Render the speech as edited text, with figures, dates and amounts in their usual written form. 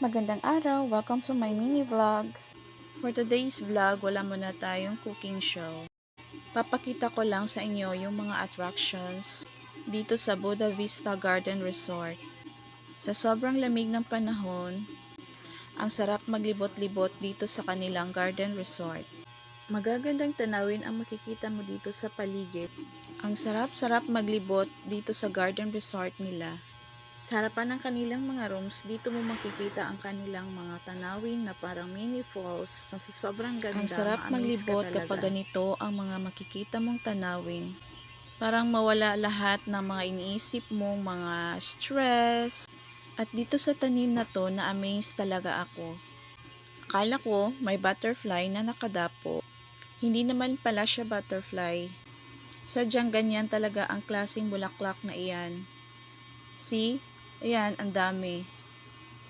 Magandang araw! Welcome to my mini vlog. For today's vlog, wala muna tayong cooking show. Papakita ko lang sa inyo yung mga attractions dito sa Buda Vista Garden Resort. Sa sobrang lamig ng panahon, ang sarap maglibot-libot dito sa kanilang garden resort. Magagandang tanawin ang makikita mo dito sa paligid. Ang sarap-sarap maglibot dito sa garden resort nila. Sa harapan ng kanilang mga rooms, dito mo makikita ang kanilang mga tanawin na parang mini falls na sobrang ganda. Ang sarap maglibot kapag ganito ang mga makikita mong tanawin. Parang mawala lahat ng mga iniisip mong mga stress. At dito sa tanim na to, na-amaze talaga ako. Akala ko may butterfly na nakadapo. Hindi naman pala siya butterfly. Sadyang ganyan talaga ang klaseng bulaklak na iyan. See? Ayan, ang dami.